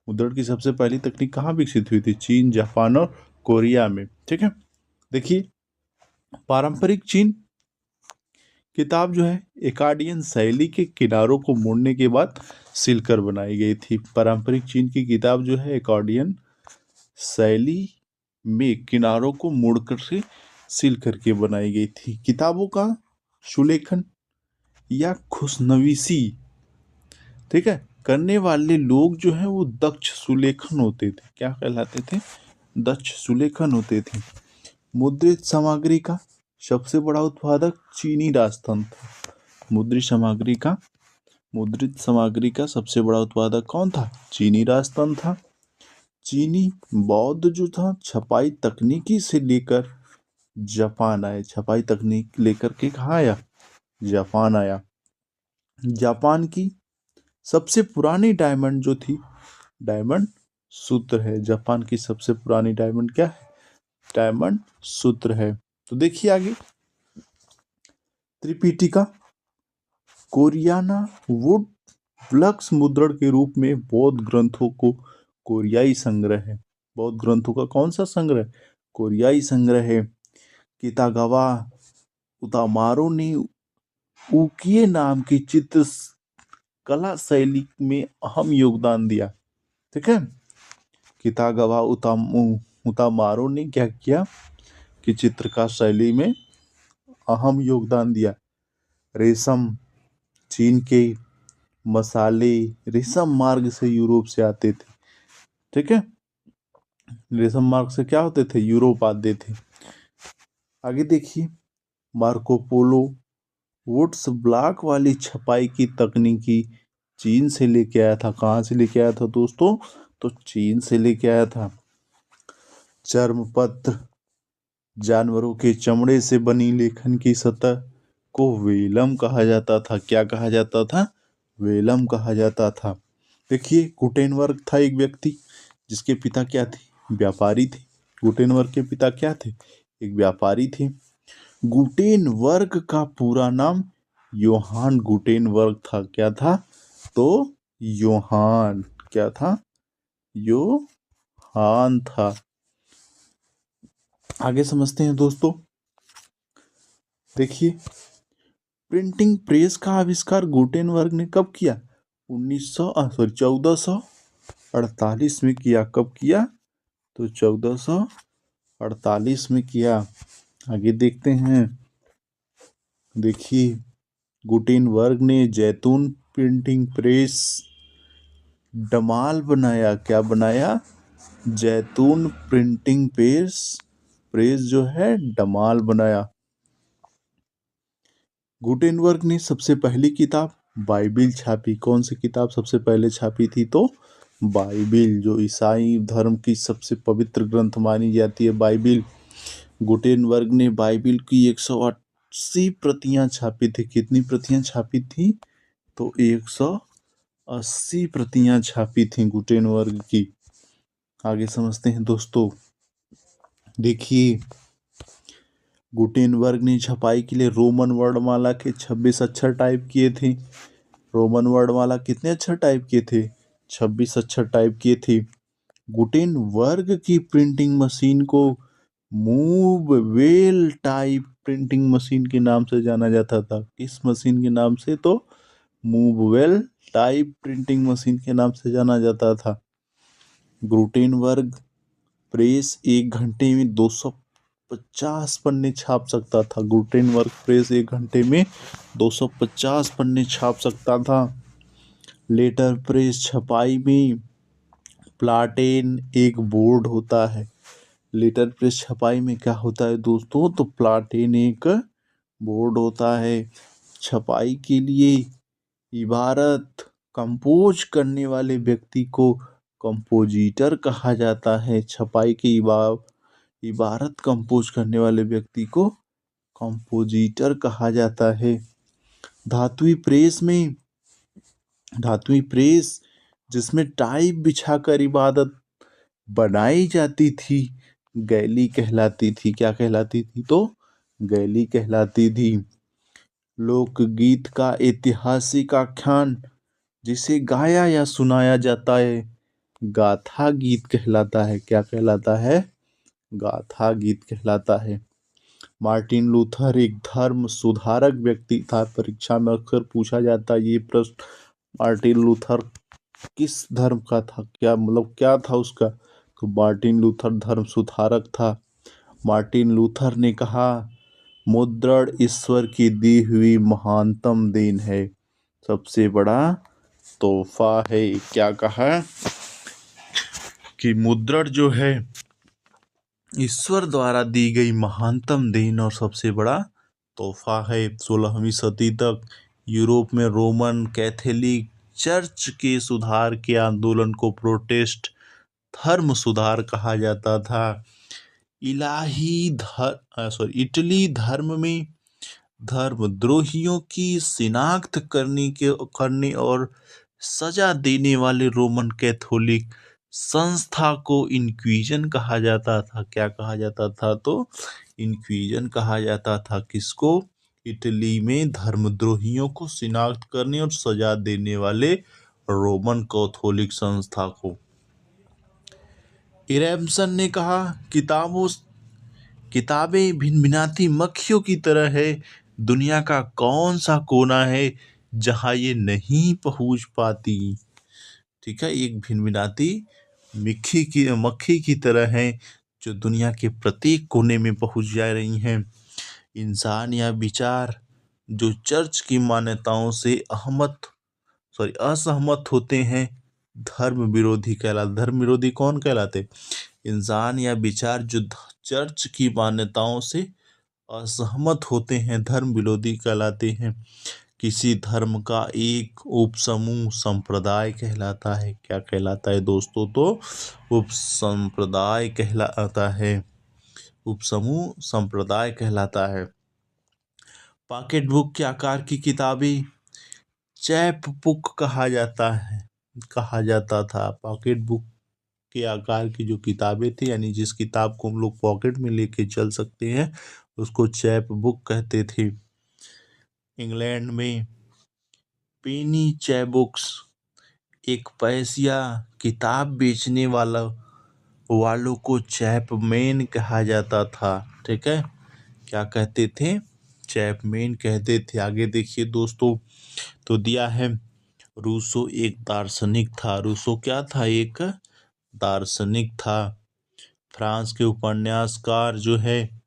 मुद्रण की सबसे पहली तकनीक कहाँ विकसित हुई थी? चीन, जापान और कोरिया में। ठीक है, देखिए पारंपरिक चीन किताब जो है एकाडियन शैली के किनारों को मोड़ने के बाद सिलकर बनाई गई थी। पारंपरिक चीन की किताब जो है एकाडियन शैली में किनारों को मोड़कर से सिल करके बनाई गई थी। किताबों का सुलेखन या खुशनवीसी, ठीक है, करने वाले लोग जो है वो दक्ष सुलेखन होते थे। क्या कहलाते थे? दक्ष सुलेखन होते थे। मुद्रित सामग्री का सबसे बड़ा उत्पादक चीनी राजस्थान था। मुद्रित सामग्री का सबसे बड़ा उत्पादक कौन था? चीनी राजस्थान था। चीनी बौद्ध जो था छपाई तकनीकी से लेकर जापान आए। छपाई तकनीक लेकर के कहाँ आया? जापान आया। जापान की सबसे पुरानी डायमंड जो थी, डायमंड सूत्र है। जापान की सबसे पुरानी डायमंड क्या है? डायमंड सूत्र है। तो देखिए आगे, त्रिपिटिका कोरियाना वुड फ्लक्स मुद्रण के रूप में बौद्ध ग्रंथों को कोरियाई संग्रह है। बौद्ध ग्रंथों का कौन सा संग्रह? कोरियाई संग्रह है। कितागावा उतामारो ने उकिए नाम की चित्र कला शैली में अहम योगदान दिया। ठीक है, कितागावा उतामारो ने क्या किया कि चित्रकार शैली में अहम योगदान दिया। रेशम, चीन के मसाले रेशम मार्ग से यूरोप से आते थे। ठीक है, रेशम मार्ग से क्या होते थे? यूरोप आते थे। आगे देखिए, मार्को पोलो वुड्स ब्लॉक वाली छपाई की तकनीकी चीन से लेके आया था। कहाँ से लेके आया था दोस्तों? तो चीन से लेके आया था। चर्मपत्र, जानवरों के चमड़े से बनी लेखन की सतह को वेलम कहा जाता था। क्या कहा जाता था? वेलम कहा जाता था। देखिए, गुटेनबर्ग था एक व्यक्ति जिसके पिता क्या थे? व्यापारी थे। गुटेनबर्ग के पिता क्या थे? एक व्यापारी थे। गुटेनबर्ग का पूरा नाम योहान गुटेनबर्ग था। क्या था? तो योहान क्या था? योहान था। आगे समझते हैं दोस्तों। देखिए, प्रिंटिंग प्रेस का आविष्कार गुटेनबर्ग ने कब किया? 1448 में किया। कब किया? तो 1448 में किया। आगे देखते हैं। देखिए, गुटेनबर्ग ने जैतून प्रिंटिंग प्रेस डमाल बनाया। क्या बनाया? जैतून प्रिंटिंग प्रेस जो है डमाल बनाया। गुटेनबर्ग ने सबसे पहली किताब बाइबिल छापी। कौन सी किताब सबसे पहले छापी थी? तो बाइबिल, जो ईसाई धर्म की सबसे पवित्र ग्रंथ मानी जाती है, बाइबिल। गुटेनबर्ग ने बाइबिल की 180 प्रतियां छापी थी। कितनी प्रतियां छापी थी? तो 180 प्रतियां छापी थी गुटेनबर्ग की। आगे समझते हैं दोस्तों। देखिए, गुटेनबर्ग ने छपाई के लिए रोमन वर्णमाला के 26 अक्षर टाइप किए थे। रोमन वर्णमाला कितने अक्षर टाइप किए थे? 26 अक्षर टाइप किए थे। गुटेनबर्ग की प्रिंटिंग मशीन को मूववेल टाइप प्रिंटिंग मशीन के नाम से जाना जाता था। किस मशीन के नाम से? तो मूववेल टाइप प्रिंटिंग मशीन के नाम से जाना जाता था। गुटेनबर्ग प्रेस एक घंटे में 250 पन्ने छाप सकता था। गुटेनबर्ग प्रेस एक घंटे में 250 पन्ने छाप सकता था। लेटर प्रेस छपाई में प्लाटेन एक बोर्ड होता है। लेटर प्रेस छपाई में क्या होता है दोस्तों? तो प्लाटेन एक बोर्ड होता है। छपाई के लिए इबारत कंपोज करने वाले व्यक्ति को कंपोजिटर कहा जाता है। छपाई की इबारत कंपोज करने वाले व्यक्ति को कंपोजिटर कहा जाता है। धातुई प्रेस जिसमें टाइप बिछाकर इबारत बनाई जाती थी, गैली कहलाती थी। क्या कहलाती थी? तो गैली कहलाती थी। लोकगीत का ऐतिहासिक आख्यान जिसे गाया या सुनाया जाता है, गाथा गीत कहलाता है। क्या कहलाता है? गाथा गीत कहलाता है। मार्टिन लूथर एक धर्म सुधारक व्यक्ति था। परीक्षा में अक्सर पूछा जाता है ये प्रश्न, मार्टिन लूथर किस धर्म का था, क्या मतलब क्या था उसका? तो मार्टिन लूथर धर्म सुधारक था। मार्टिन लूथर ने कहा, मुद्रण ईश्वर की दी हुई महानतम देन है, सबसे बड़ा तोहफा है। क्या कहा? कि मुद्रण जो है ईश्वर द्वारा दी गई महानतम देन और सबसे बड़ा तोहफा है। 16वीं सदी तक यूरोप में रोमन कैथोलिक चर्च के सुधार के आंदोलन को प्रोटेस्ट धर्म सुधार कहा जाता था। इटली धर्म में धर्मद्रोहियों की शिनाख्त करने और सजा देने वाले रोमन कैथोलिक संस्था को इंक्विजन कहा जाता था। क्या कहा जाता था? तो इंक्विजन कहा जाता था। किसको? इटली में धर्मद्रोहियों को शिनाख्त करने और सजा देने वाले रोमन कैथोलिक संस्था को। इरेम्सन ने कहा, किताबें भिनभिनाती मक्खियों की तरह है। दुनिया का कौन सा कोना है जहां ये नहीं पहुंच पाती? ठीक है, एक भिनभिनाती मक्खी की तरह है जो दुनिया के प्रत्येक कोने में पहुंच जा रही हैं। इंसान या विचार जो चर्च की मान्यताओं से असहमत होते हैं धर्म विरोधी कहलाते। धर्म विरोधी कौन कहलाते? इंसान या विचार जो चर्च की मान्यताओं से असहमत होते हैं धर्म विरोधी कहलाते हैं। किसी धर्म का एक उपसमूह संप्रदाय कहलाता है। क्या कहलाता है दोस्तों? तो उपसंप्रदाय कहलाता है। उपसमूह संप्रदाय कहलाता है। पॉकेट बुक के आकार की किताबें चैप बुक कहा जाता था। पॉकेट बुक के आकार की जो किताबें थी, यानी जिस किताब को हम लोग पॉकेट में लेके चल सकते हैं, उसको चैप बुक कहते थे। इंग्लैंड में पेनी चैबुक्स एक पैसिया किताब बेचने वालों को चैपमैन कहा जाता था। ठीक है, क्या कहते थे? चैपमैन कहते थे। आगे देखिए दोस्तों, तो दिया है रूसो एक दार्शनिक था। रूसो क्या था? एक दार्शनिक था। फ्रांस के उपन्यासकार जो है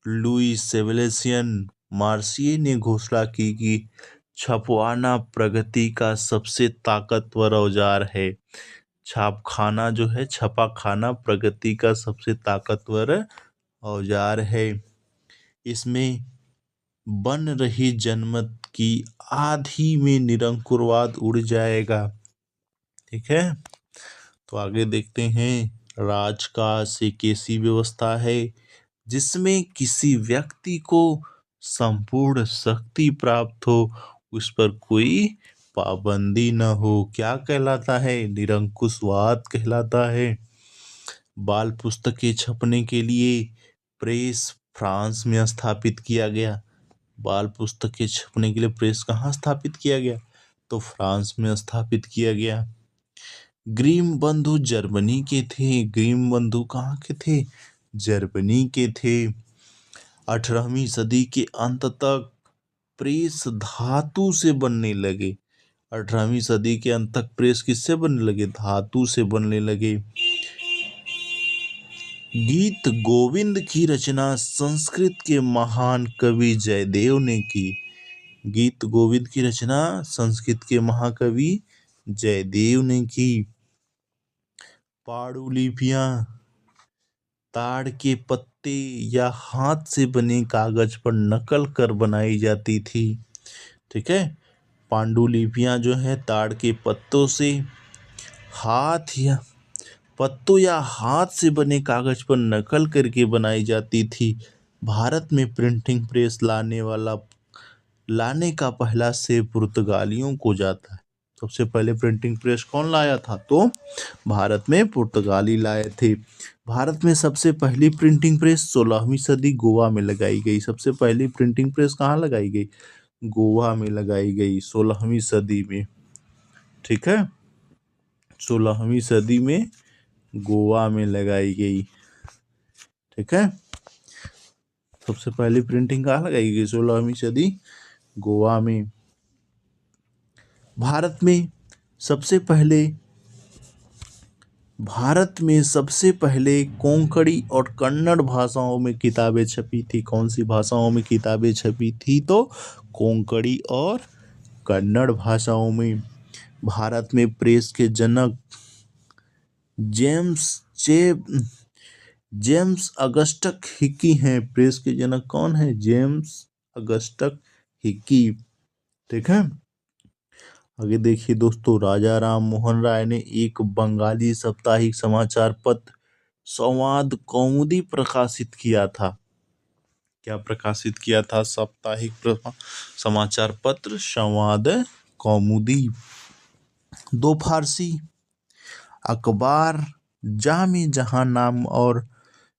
लुई सेबेस्टियन मार्सिये ने घोषणा की कि छपवाना प्रगति का सबसे ताकतवर औजार है। छापखाना जो है, छपा खाना प्रगति का सबसे ताकतवर औजार है। इसमें बन रही जनमत की आधी में निरंकुरवाद उड़ जाएगा। ठीक है, तो आगे देखते हैं। राजकाज एक ऐसी व्यवस्था है जिसमें किसी व्यक्ति को संपूर्ण शक्ति प्राप्त हो, उस पर कोई पाबंदी न हो। क्या कहलाता है? निरंकुशवाद कहलाता है। बाल पुस्तकें छपने के लिए प्रेस फ्रांस में स्थापित किया गया। बाल पुस्तकें छपने के लिए प्रेस कहाँ स्थापित किया गया? तो फ्रांस में स्थापित किया गया। ग्रीम बंधु जर्मनी के थे। ग्रीम बंधु कहाँ के थे? जर्मनी के थे। 18वीं सदी के अंत तक प्रेस धातु से बनने लगे। 18वीं सदी के अंत तक प्रेस किससे बनने लगे? धातु से बनने लगे। गीत गोविंद की रचना संस्कृत के महान कवि जयदेव ने की। गीत गोविंद की रचना संस्कृत के महाकवि जयदेव ने की। पांडुलिपियां ताड़ के पत्ते या हाथ से बने कागज पर नकल कर बनाई जाती थी। ठीक है, पांडुलिपियां जो है ताड़ के पत्तों या हाथ से बने कागज पर नकल करके बनाई जाती थी। भारत में प्रिंटिंग प्रेस लाने का पहला श्रेय पुर्तगालियों को जाता है। सबसे पहले प्रिंटिंग प्रेस कौन लाया था? तो भारत में पुर्तगाली लाए थे। भारत में सबसे पहली प्रिंटिंग प्रेस 16वीं सदी गोवा में लगाई गई। सबसे पहली प्रिंटिंग प्रेस कहाँ लगाई गई? गोवा में लगाई गई 16वीं सदी में। ठीक है, 16वीं सदी में गोवा में लगाई गई। ठीक है, सबसे पहली प्रिंटिंग कहाँ लगाई गई? 16वीं सदी गोवा में। भारत में सबसे पहले कोंकणी और कन्नड़ भाषाओं में किताबें छपी थी। कौन सी भाषाओं में किताबें छपी थी? तो कोंकणी और कन्नड़ भाषाओं में। भारत में प्रेस के जनक जेम्स अगस्टस हिक्की हैं। प्रेस के जनक कौन है? James Augustus Hickey. ठीक है, आगे देखिए दोस्तों, राजा राम मोहन राय ने एक बंगाली साप्ताहिक समाचार पत्र संवाद कौमुदी प्रकाशित किया था। क्या प्रकाशित किया था? साप्ताहिक समाचार पत्र संवाद कौमुदी। 2 फारसी अखबार जामे जहां नाम और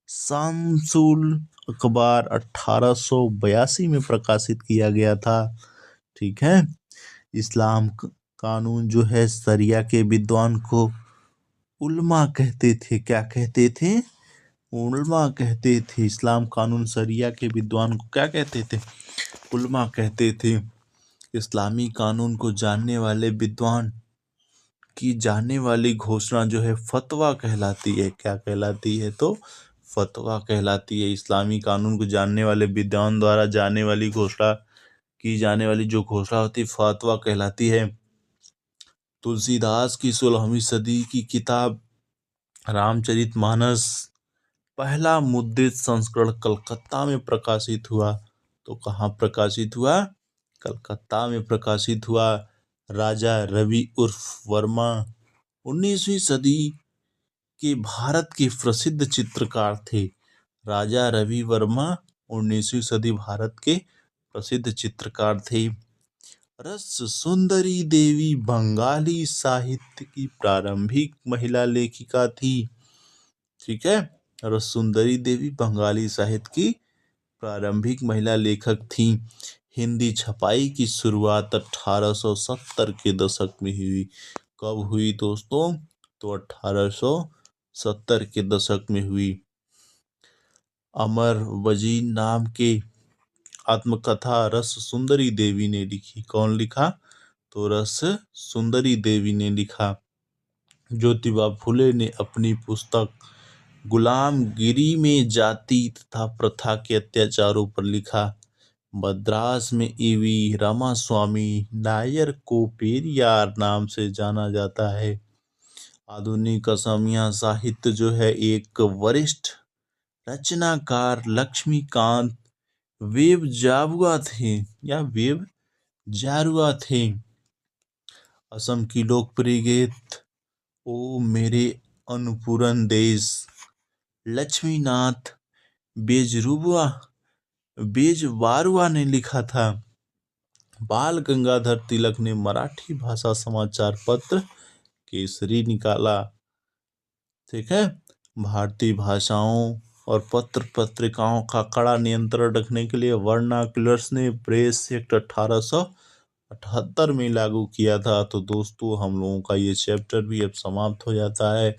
शामसुल अखबार 1882 में प्रकाशित किया गया था। ठीक है, इस्लाम कानून जो है शरिया के विद्वान को उल्मा कहते थे। क्या कहते थे? उल्मा कहते थे। इस्लाम कानून शरिया के विद्वान को क्या कहते थे? उल्मा कहते थे। इस्लामी कानून को जानने वाले विद्वान की जाने वाली घोषणा जो है फतवा कहलाती है। क्या कहलाती है? तो फतवा कहलाती है। इस्लामी कानून को जानने वाले विद्वान द्वारा जाने वाली घोषणा की जाने वाली जो घोषणा होती है फतवा कहलाती है। तुलसीदास की 16वीं सदी की किताब रामचरितमानस पहला मुद्रित संस्करण कलकत्ता में प्रकाशित हुआ। तो कहाँ प्रकाशित हुआ? कलकत्ता में प्रकाशित हुआ। राजा रवि उर्फ वर्मा 19वीं सदी के भारत के प्रसिद्ध चित्रकार थे। राजा रवि वर्मा 19वीं सदी भारत के प्रसिद्ध चित्रकार थे। रस सुंदरी देवी बंगाली साहित्य की प्रारंभिक महिला लेखिका थी। ठीक है, रस सुंदरी देवी बंगाली साहित्य की प्रारंभिक महिला लेखक थी। हिंदी छपाई की शुरुआत 1870 के दशक में हुई। कब हुई दोस्तों? तो 1870 के दशक में हुई। अमर वजीर नाम के आत्मकथा रस सुंदरी देवी ने लिखी। कौन लिखा? तो रस सुंदरी देवी ने लिखा। ज्योतिबा फुले ने अपनी पुस्तक गुलामगिरी में जाति तथा प्रथा के अत्याचारों पर लिखा। मद्रास में ईवी रामास्वामी नायर को पेरियार नाम से जाना जाता है। आधुनिक असमिया साहित्य जो है एक वरिष्ठ रचनाकार लक्ष्मीकांत वेबजारुआ थे। असम की लोकप्रिय गीत ओ मेरे अनुपूरन देश लक्ष्मीनाथ बेजबारुआ ने लिखा था। बाल गंगाधर तिलक ने मराठी भाषा समाचार पत्र केसरी निकाला। ठीक है, भारतीय भाषाओं और पत्र पत्रिकाओं का कड़ा नियंत्रण रखने के लिए वर्नाक्युलर्स ने प्रेस एक्ट 1878 में लागू किया था। तो दोस्तों हम लोगों का ये चैप्टर भी अब समाप्त हो जाता है।